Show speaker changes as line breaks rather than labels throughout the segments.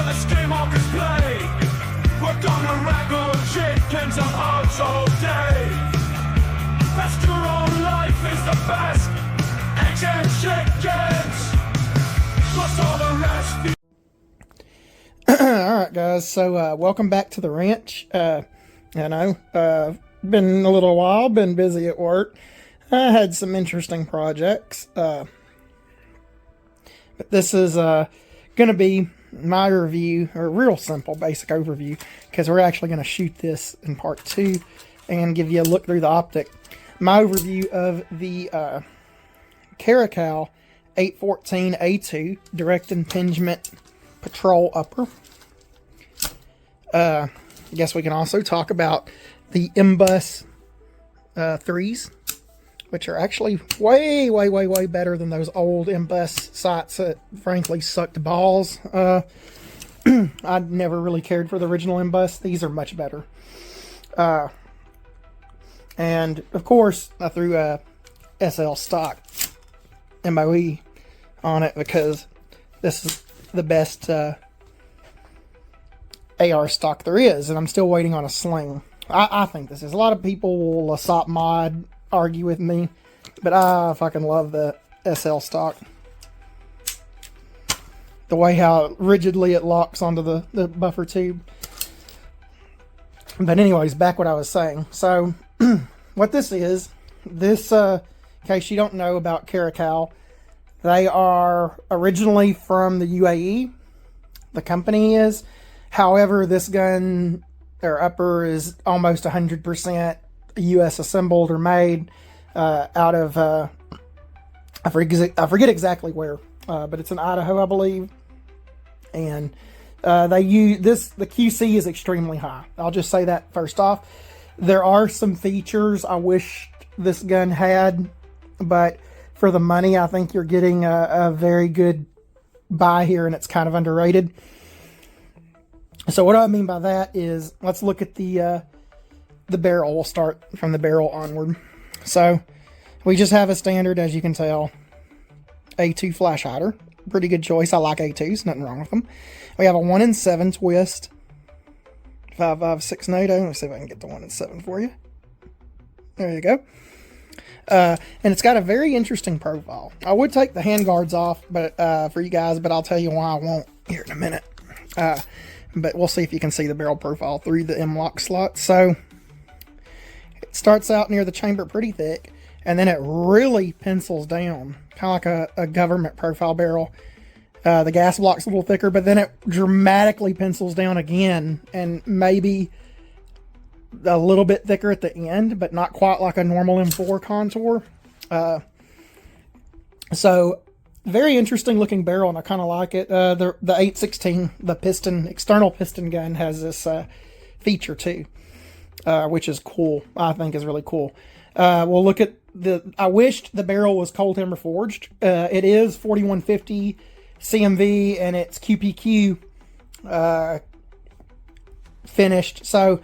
the skinwalkers play. We're gonna wrangle chickens and hogs all day. Pastoral life is the best. Eggs and chickens, plus all the rest.
Alright guys, so welcome back to the ranch. I know, been a little while, been busy at work. I had some interesting projects, but this is going to be my review, or a real simple basic overview, because we're actually going to shoot this in part 2 and give you a look through the optic. My overview of the Caracal 814A2 direct impingement patrol upper. I guess we can also talk about the M-Bus 3s, which are actually way better than those old M-Bus sights that frankly sucked balls. I never really cared for the original M-Bus. These are much better. And of course, I threw a SL stock MOE on it because this is the best AR stock there is, and I'm still waiting on a sling. I think this is. A lot of people will Assault mod argue with me, but I fucking love the SL stock. The way how rigidly it locks onto the buffer tube. But anyways, back what I was saying. So, what this is, this, in case you don't know about Caracal, they are originally from the UAE. The company is. However, this gun, or upper, is almost 100% U.S. assembled or made out of, I forget exactly where, but it's in Idaho, I believe. And they use this, the QC is extremely high. I'll just say that first off. There are some features I wish this gun had, but for the money, I think you're getting a very good buy here, and it's kind of underrated. So what I mean by that is, let's look at the barrel. We'll start from the barrel onward. So we just have a standard, as you can tell, A2 flash hider. Pretty good choice. I like A2s. Nothing wrong with them. We have a 1 in 7 twist. 5.56 NATO. Let me see if I can get the 1 in 7 for you. There you go. And it's got a very interesting profile. I would take the handguards off, but for you guys, but I'll tell you why I won't here in a minute. But we'll see if you can see the barrel profile through the M-lock slot. So it starts out near the chamber pretty thick, and then it really pencils down, kind of like a government profile barrel. The gas block's a little thicker, but then it dramatically pencils down again, and maybe a little bit thicker at the end, but not quite like a normal M4 contour. So very interesting looking barrel, and I kind of like it. The 816, the piston, external piston gun, has this feature too, which is cool. I think is really cool. We'll look at I wished the barrel was cold hammer forged. It is 4150 CMV, and it's QPQ finished. So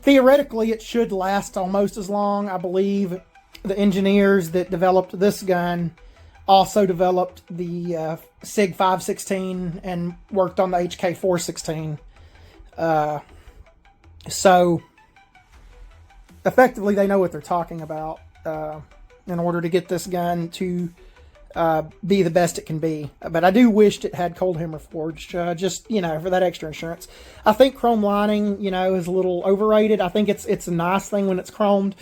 theoretically, it should last almost as long. I believe the engineers that developed this gun also developed the SIG 516 and worked on the HK 416. So effectively, they know what they're talking about in order to get this gun to be the best it can be. But I do wish it had cold hammer forged, just, you know, for that extra insurance. I think chrome lining, you know, is a little overrated. I think it's a nice thing when it's chromed,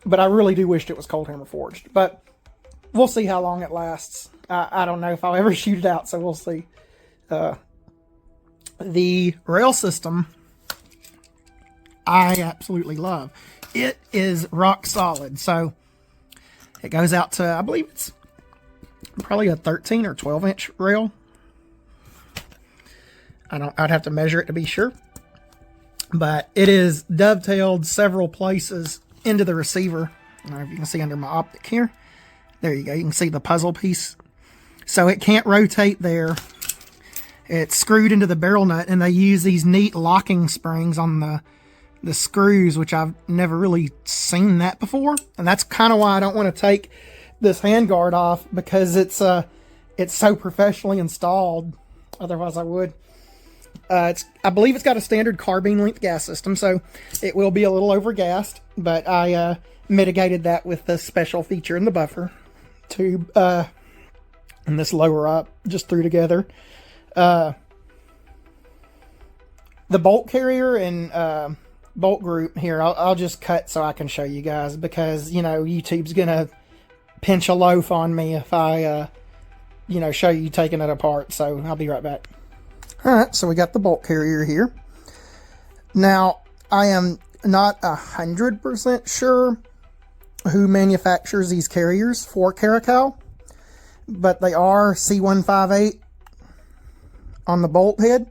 but I really do wish it was cold hammer forged. But we'll see how long it lasts. I don't know if I'll ever shoot it out, so we'll see. The rail system, I absolutely love. It is rock solid. So it goes out to, I believe it's probably a 13 or 12 inch rail. I'd have to measure it to be sure. But it is dovetailed several places into the receiver. I don't know if you can see under my optic here. There you go. You can see the puzzle piece. So it can't rotate there. It's screwed into the barrel nut, and they use these neat locking springs on the screws, which I've never really seen that before. And that's kind of why I don't want to take this handguard off, because it's so professionally installed. Otherwise, I would. I believe it's got a standard carbine length gas system, so it will be a little overgassed, but I mitigated that with the special feature in the buffer tube, and this lower up just threw together. The bolt carrier and bolt group here, I'll just cut so I can show you guys, because, you know, YouTube's gonna pinch a loaf on me if I, you know, show you taking it apart, so I'll be right back. Alright, so we got the bolt carrier here. Now, I am not 100% sure who manufactures these carriers for Caracal, but they are C158 on the bolt head,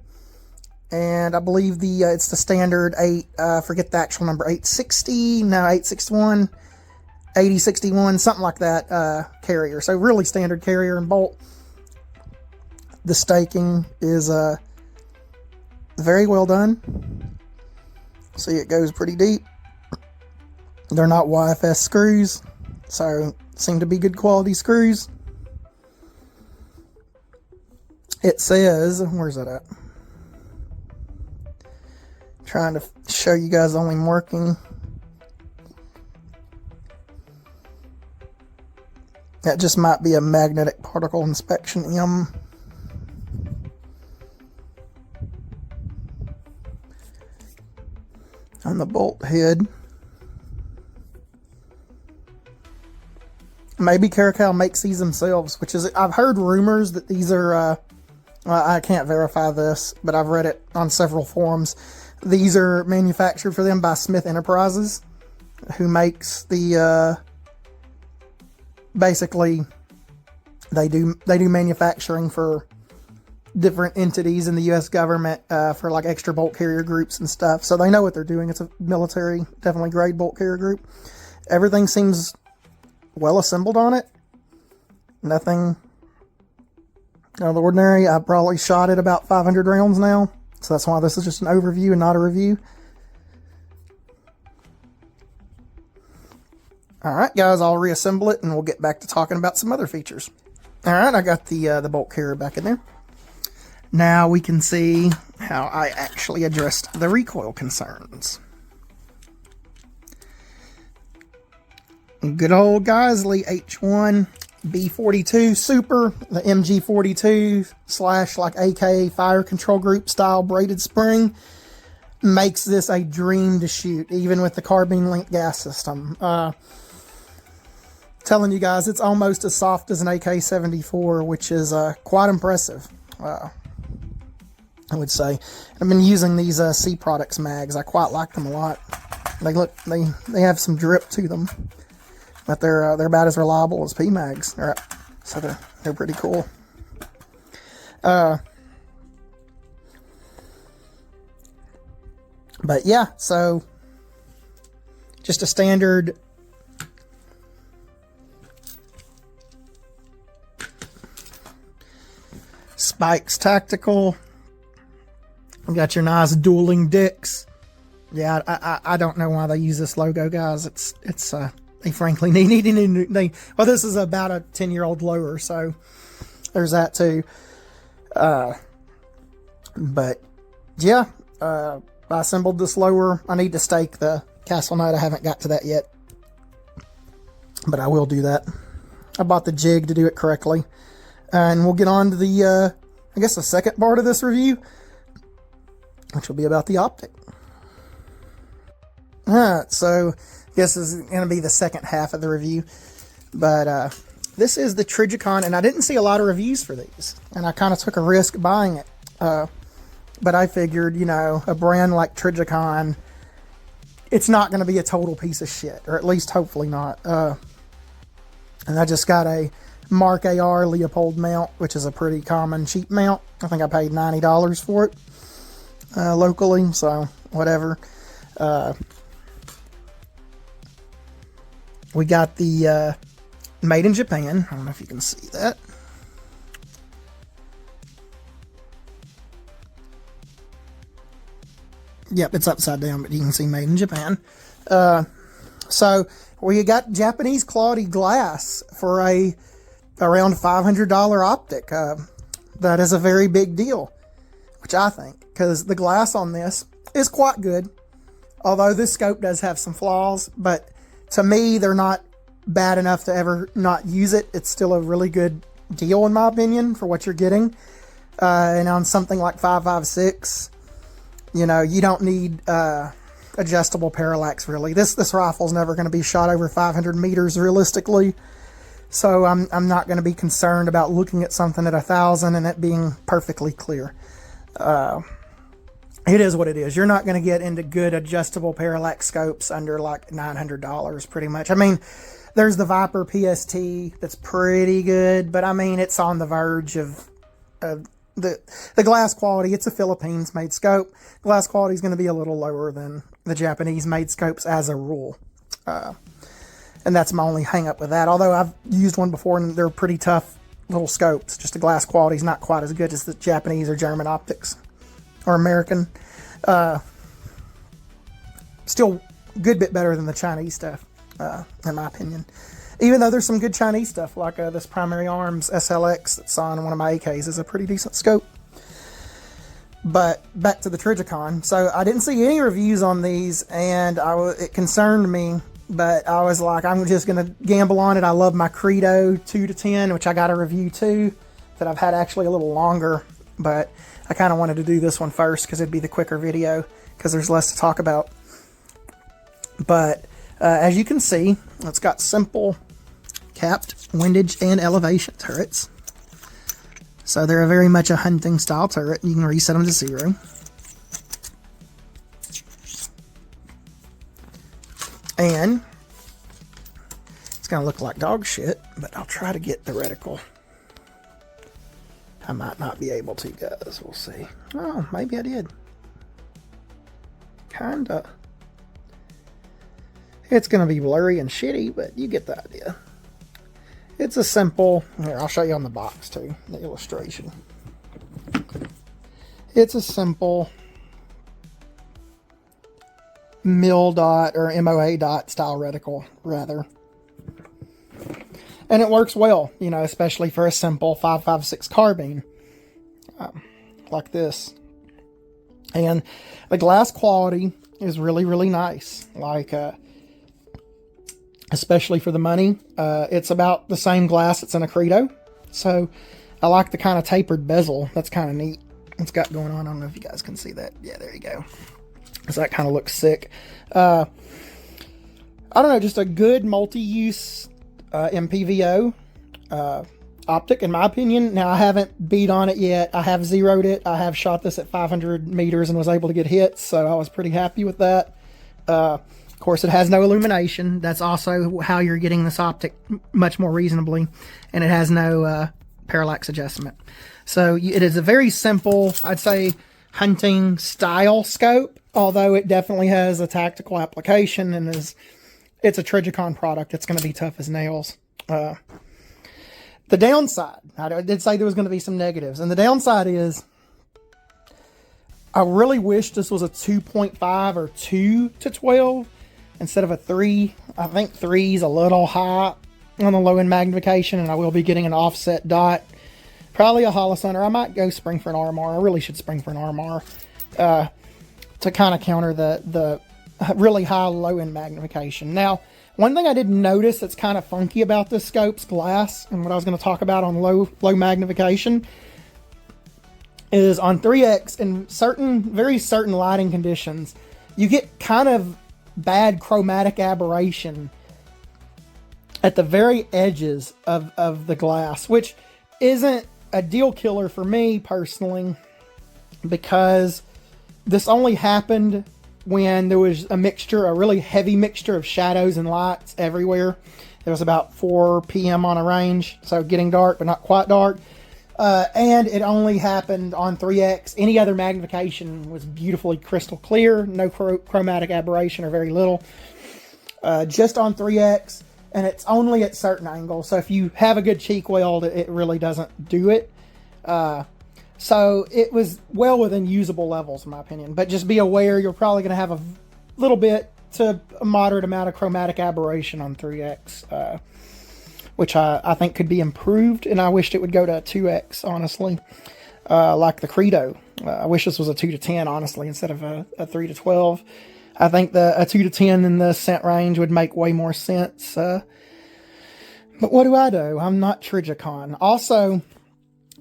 and I believe it's the standard 8, forget the actual number, 860, no, 861, 8061, something like that, carrier. So really standard carrier and bolt. The staking is very well done. See, it goes pretty deep. They're not YFS screws, so seem to be good quality screws. It says, where's that at? Trying to show you guys the only marking. That just might be a magnetic particle inspection M. On the bolt head. Maybe Caracal makes these themselves, which is, I've heard rumors that these are, I can't verify this, but I've read it on several forums. These are manufactured for them by Smith Enterprises, who makes the, basically, they do manufacturing for different entities in the U.S. government for like extra bolt carrier groups and stuff. So they know what they're doing. It's a military, definitely grade bolt carrier group. Everything seems well assembled on it. Nothing out of the ordinary. I probably shot it about 500 rounds now. So that's why this is just an overview and not a review. Alright guys, I'll reassemble it and we'll get back to talking about some other features. Alright, I got the bolt carrier back in there. Now we can see how I actually addressed the recoil concerns. Good old Geisley H1 B42 Super, the MG42 / like AK fire control group style braided spring, makes this a dream to shoot, even with the carbine length gas system. Telling you guys, it's almost as soft as an AK-74, which is quite impressive. I would say. I've been using these C Products mags. I quite like them a lot. They have some drip to them, but they're about as reliable as P mags. So they're pretty cool. But yeah, so just a standard Spikes Tactical. You got your nice dueling dicks. Yeah, I don't know why they use this logo, guys. It's they frankly need well, this is about a 10-year-old lower, so there's that too. But yeah, I assembled this lower. I need to stake the castle nut. I haven't got to that yet, but I will do that. I bought the jig to do it correctly, and we'll get on to the I guess the second part of this review, which will be about the optic. Alright, so this is going to be the second half of the review. But this is the Trijicon, and I didn't see a lot of reviews for these, and I kind of took a risk buying it. But I figured, you know, a brand like Trijicon, it's not going to be a total piece of shit, or at least hopefully not. And I just got a Mark AR Leopold mount, which is a pretty common cheap mount. I think I paid $90 for it locally, so whatever. We got the made in Japan. I don't know if you can see that. Yep, it's upside down, but you can see made in Japan. So we got Japanese quality glass for a around $500 optic. that is a very big deal, which I think, because the glass on this is quite good. Although this scope does have some flaws, but to me, they're not bad enough to ever not use it. It's still a really good deal, in my opinion, for what you're getting. And on something like 5.56, you know, you don't need adjustable parallax, really. This rifle's never going to be shot over 500 meters realistically. So I'm not going to be concerned about looking at something at 1,000 and it being perfectly clear. It is what it is. You're not going to get into good adjustable parallax scopes under like $900 pretty much. I mean, there's the Viper PST that's pretty good, but I mean, it's on the verge of the glass quality. It's a Philippines made scope. Glass quality is going to be a little lower than the Japanese made scopes as a rule. And that's my only hang up with that. Although I've used one before and they're pretty tough little scopes. Just the glass quality is not quite as good as the Japanese or German optics or American. Still a good bit better than the Chinese stuff, in my opinion. Even though there's some good Chinese stuff, like this Primary Arms SLX that's on one of my AKs is a pretty decent scope. But back to the Trijicon. So I didn't see any reviews on these, and it concerned me. But I was like, I'm just going to gamble on it. I love my Credo 2 to 10, which I got a review too, that I've had actually a little longer. But I kind of wanted to do this one first because it'd be the quicker video because there's less to talk about. But as you can see, it's got simple capped windage and elevation turrets. So they're very much a hunting style turret. You can reset them to 0. And it's going to look like dog shit, but I'll try to get the reticle. I might not be able to, guys. We'll see. Oh, maybe I did. Kinda. It's going to be blurry and shitty, but you get the idea. It's a simple... Here, I'll show you on the box, too. The illustration. It's a simple... mil dot or MOA dot style reticle, rather. And it works well, you know, especially for a simple 5.56 carbine like this. And the glass quality is really, really nice. Like, especially for the money. It's about the same glass that's in a Credo. So I like the kind of tapered bezel. That's kind of neat. It's got going on. I don't know if you guys can see that. Yeah, there you go. So that kind of looks sick. I don't know, just a good multi-use MPVO optic, in my opinion. Now, I haven't beat on it yet. I have zeroed it. I have shot this at 500 meters and was able to get hits, so I was pretty happy with that. Of course, it has no illumination. That's also how you're getting this optic much more reasonably. And it has no parallax adjustment. So it is a very simple, I'd say, hunting style scope. Although it definitely has a tactical application and it's a Trijicon product. It's going to be tough as nails. The downside, I did say there was going to be some negatives. And the downside is I really wish this was a 2.5 or 2 to 12 instead of a 3. I think 3 is a little high on the low end magnification, and I will be getting an offset dot. Probably a Holosunner. I might go spring for an RMR. I really should spring for an RMR. To kind of counter the really high low-end magnification. Now, one thing I did notice that's kind of funky about this scope's glass, and what I was going to talk about on low magnification, is on 3X, in very certain lighting conditions, you get kind of bad chromatic aberration at the very edges of the glass, which isn't a deal killer for me personally, because this only happened when there was a really heavy mixture of shadows and lights everywhere. It was about 4 p.m. on a range, so getting dark, but not quite dark. And it only happened on 3X. Any other magnification was beautifully crystal clear, no chromatic aberration or very little. Just on 3X, and it's only at certain angles. So if you have a good cheek weld, it really doesn't do it. So it was well within usable levels, in my opinion. But just be aware, you're probably going to have a little bit to a moderate amount of chromatic aberration on 3X. which I think could be improved, and I wished it would go to a 2X, honestly, like the Credo. I wish this was a 2 to 10, honestly, instead of a 3 to 12. I think a 2 to 10 in the scent range would make way more sense. But what do I do? I'm not Trijicon. Also,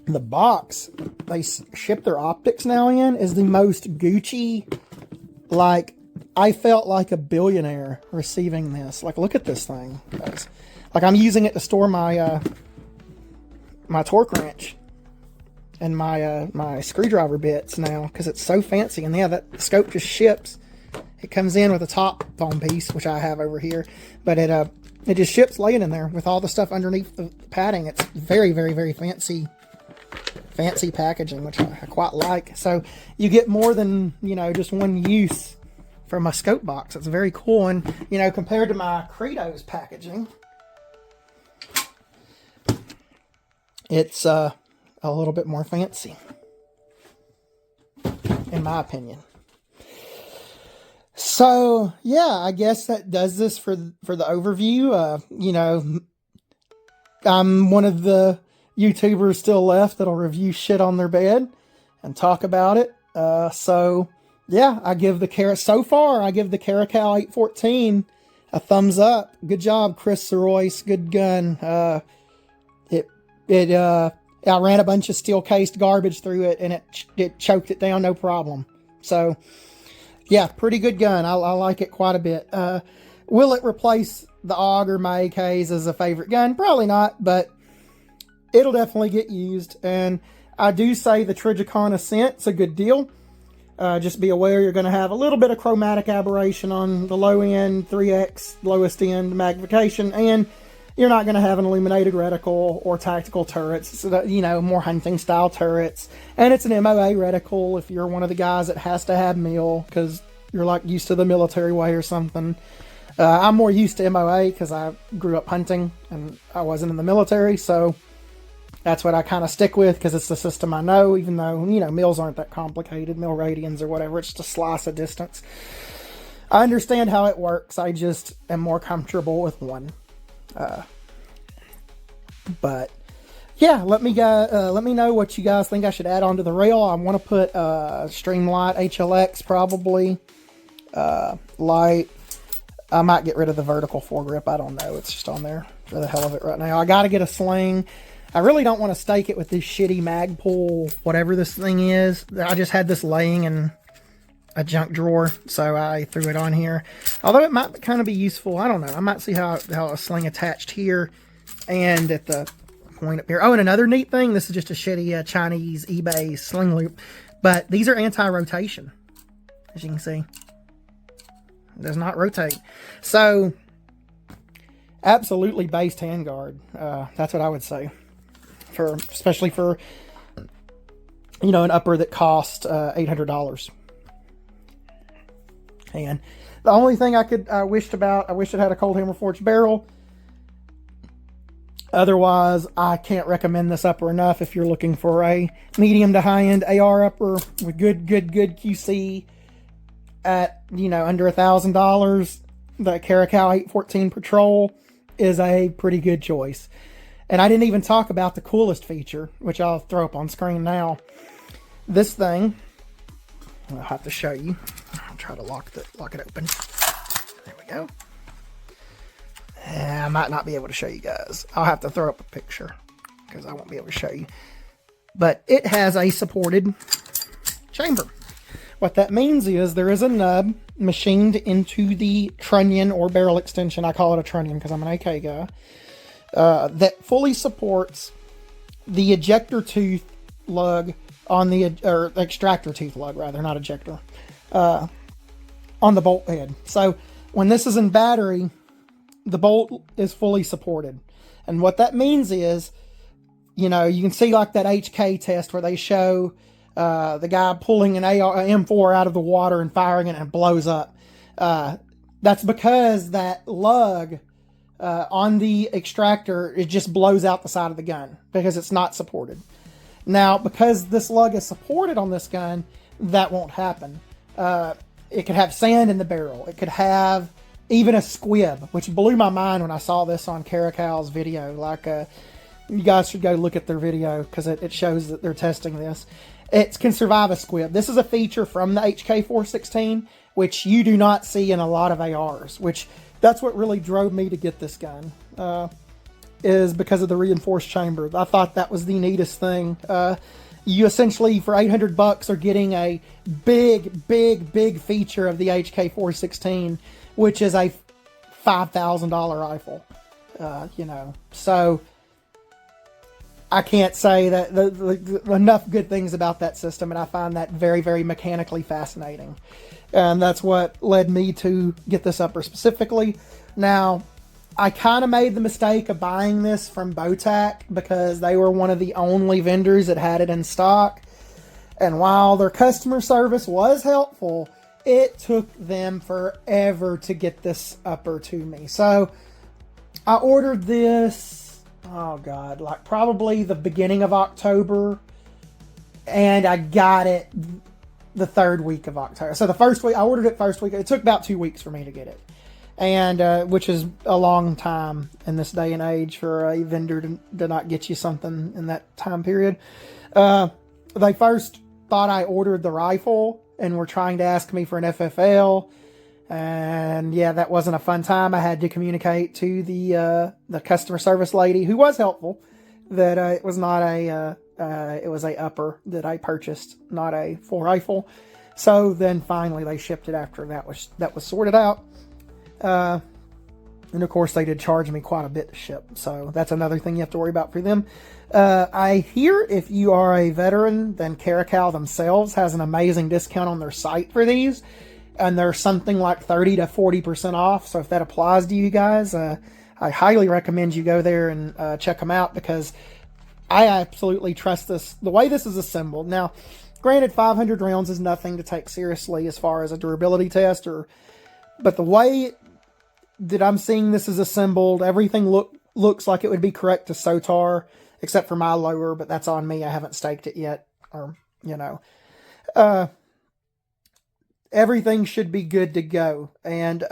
the box they ship their optics now in is the most Gucci. Like, I felt like a billionaire receiving this. Like, look at this thing, guys. Like, I'm using it to store my my torque wrench and my screwdriver bits now because it's so fancy. And yeah, that scope just ships. It comes in with a top foam piece, which I have over here, but it just ships laying in there with all the stuff underneath the padding. It's very, very, very fancy packaging, which I quite like. So you get more than, you know, just one use from a scope box. It's very cool. And, you know, compared to my Credo's packaging, it's a little bit more fancy, in my opinion. So, yeah, I guess that does this for the overview. You know, I'm one of the YouTubers still left that'll review shit on their bed and talk about it. So, yeah, I give the Caracal 814 a thumbs up. Good job, Chris Sorois. Good gun. I ran a bunch of steel-cased garbage through it, and it choked it down, no problem. So, yeah, pretty good gun. I like it quite a bit. Will it replace the AUG or my AKs as a favorite gun? Probably not, but it'll definitely get used. And I do say the Trijicon Ascent's a good deal. Just be aware you're going to have a little bit of chromatic aberration on the low end, 3X, lowest end magnification, and you're not going to have an illuminated reticle or tactical turrets. So that, you know, more hunting style turrets. And it's an MOA reticle if you're one of the guys that has to have mil because you're like used to the military way or something. I'm more used to MOA because I grew up hunting and I wasn't in the military. So that's what I kind of stick with because it's the system I know, even though, you know, mils aren't that complicated, mil radians or whatever. It's just a slice of distance. I understand how it works. I just am more comfortable with one. But yeah, let me know what you guys think I should add onto the rail. I want to put Streamlight HLX probably. Light. I might get rid of the vertical foregrip. I don't know. It's just on there for the hell of it right now. I got to get a sling. I really don't want to stake it with this shitty Magpul, whatever this thing is. I just had this laying in a junk drawer, so I threw it on here. Although it might kind of be useful. I don't know. I might see how a sling attached here and at the point up here. Oh, and another neat thing. This is just a shitty Chinese eBay sling loop. But these are anti-rotation, as you can see. It does not rotate. So, absolutely based handguard. That's what I would say. Especially for, you know, an upper that cost $800. And the only thing I wish it had a cold hammer forged barrel. Otherwise, I can't recommend this upper enough if you're looking for a medium to high end AR upper with good QC at, you know, under $1,000. The Caracal 814 Patrol is a pretty good choice. And I didn't even talk about the coolest feature, which I'll throw up on screen now. This thing, I'll have to show you. I'll try to lock it open. There we go. I might not be able to show you guys. I'll have to throw up a picture because I won't be able to show you. But it has a supported chamber. What that means is there is a nub machined into the trunnion or barrel extension. I call it a trunnion because I'm an AK guy. That fully supports the ejector tooth lug on or extractor tooth lug rather, not ejector, on the bolt head. So when this is in battery, the bolt is fully supported. And what that means is, you know, you can see like that HK test where they show the guy pulling an M4 out of the water and firing it and it blows up. That's because that lug on the extractor, it just blows out the side of the gun because it's not supported. Now, because this lug is supported on this gun, that won't happen. It could have sand in the barrel. It could have even a squib, which blew my mind when I saw this on Caracal's video. Like, you guys should go look at their video because it shows that they're testing this. It can survive a squib. This is a feature from the HK416, which you do not see in a lot of ARs, which that's what really drove me to get this gun, is because of the reinforced chamber. I thought that was the neatest thing. You essentially, for $800, are getting a big feature of the HK416, which is a $5,000 rifle. You know, so I can't say that enough good things about that system, and I find that very mechanically fascinating. And that's what led me to get this upper specifically. Now, I kind of made the mistake of buying this from Bowtac because they were one of the only vendors that had it in stock. And while their customer service was helpful, it took them forever to get this upper to me. So I ordered this, oh God, like probably the beginning of October, and I got it the third week of October. So the first week, I ordered it first week. It took about 2 weeks for me to get it. And which is a long time in this day and age for a vendor to not get you something in that time period. They first thought I ordered the rifle and were trying to ask me for an FFL. And yeah, that wasn't a fun time. I had to communicate to the customer service lady, who was helpful, that it was not it was a upper that I purchased, not a full rifle. So then finally they shipped it after that was sorted out. And of course they did charge me quite a bit to ship. So that's another thing you have to worry about for them. I hear if you are a veteran, then Caracal themselves has an amazing discount on their site for these. And they're something like 30 to 40% off. So if that applies to you guys, I highly recommend you go there and check them out, because I absolutely trust this, the way this is assembled. Now, granted, 500 rounds is nothing to take seriously as far as a durability test, but the way that I'm seeing this is assembled, everything looks like it would be correct to SOTAR, except for my lower, but that's on me. I haven't staked it yet, or, you know. Everything should be good to go. And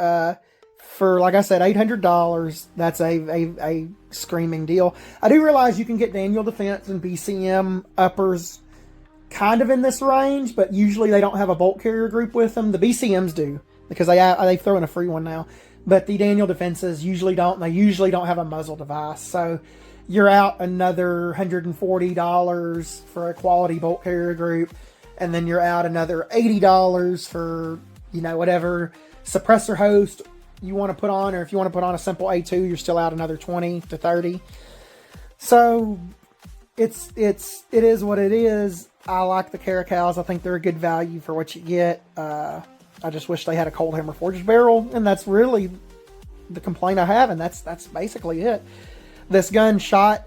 for, like I said, $800, that's a screaming deal. I do realize you can get Daniel Defense and BCM uppers kind of in this range, but usually they don't have a bolt carrier group with them. The BCMs do, because they throw in a free one now. But the Daniel Defenses usually don't. They usually don't have a muzzle device. So you're out another $140 for a quality bolt carrier group. And then you're out another $80 for, you know, whatever suppressor host you want to put on. Or if you want to put on a simple A2, you're still out another 20 to 30. So it is what it is. I like the Caracals. I think they're a good value for what you get. I just wish they had a cold hammer forged barrel, and that's really the complaint I have, and that's basically it. This gun shot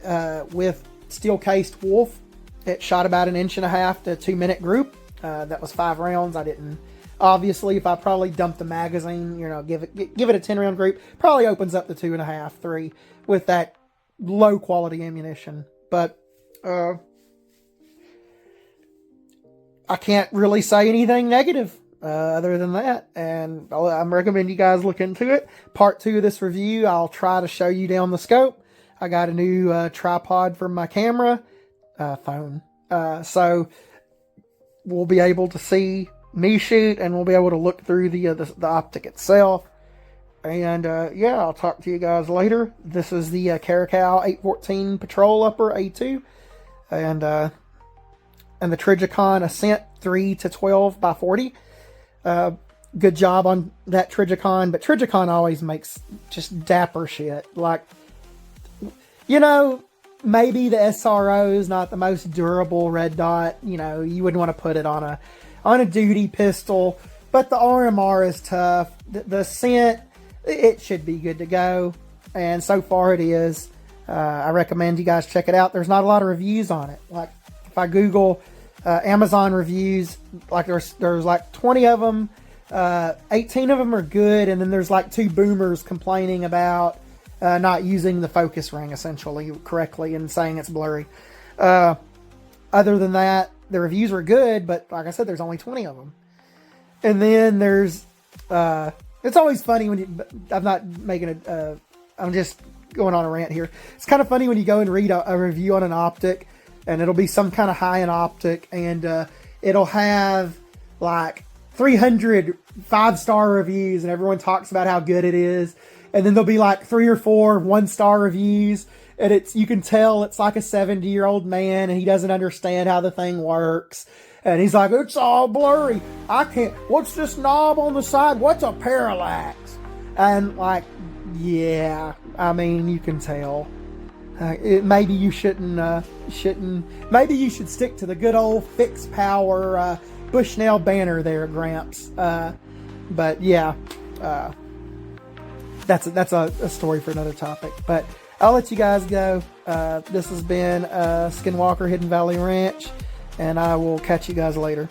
with steel cased Wolf. It shot about 1.5 to 2 minute group. That was 5 rounds. I didn't, obviously, if I probably dumped the magazine, you know, give it a 10 round group, probably opens up to 2.5, 3 with that low quality ammunition. But I can't really say anything negative other than that, and I'm recommending you guys look into it. Part 2 of this review, I'll try to show you down the scope. I got a new tripod for my camera phone, so we'll be able to see me shoot, and we'll be able to look through the optic itself. And yeah, I'll talk to you guys later. This is the Caracal 814 Patrol Upper A2, and the Trijicon Ascent 3 to 12 by 40. Good job on that Trijicon, but Trijicon always makes just dapper shit. Like, you know, maybe the SRO is not the most durable red dot. You know, you wouldn't want to put it on a duty pistol, but the RMR is tough. The scent, it should be good to go, and so far it is. I recommend you guys check it out. There's not a lot of reviews on it. Like, if I Google Amazon reviews, like there's like 20 of them, 18 of them are good, and then there's like 2 boomers complaining about not using the focus ring essentially correctly and saying it's blurry. Other than that, the reviews were good, but like I said, there's only 20 of them. And then there's It's always funny when you, I'm not making I'm just going on a rant here. It's kind of funny when you go and read a review on an optic, and it'll be some kind of high-end optic, and it'll have like 300 5-star reviews, and everyone talks about how good it is. And then there'll be like 3 or 4 1-star reviews, and you can tell it's like a 70-year-old man, and he doesn't understand how the thing works. And he's like, it's all blurry. I can't, what's this knob on the side? What's a parallax? And like, yeah, I mean, you can tell. Maybe you maybe you should stick to the good old fixed power Bushnell banner there, Gramps. But yeah, that's a story for another topic. But I'll let you guys go. This has been Skinwalker Hidden Valley Ranch, and I will catch you guys later.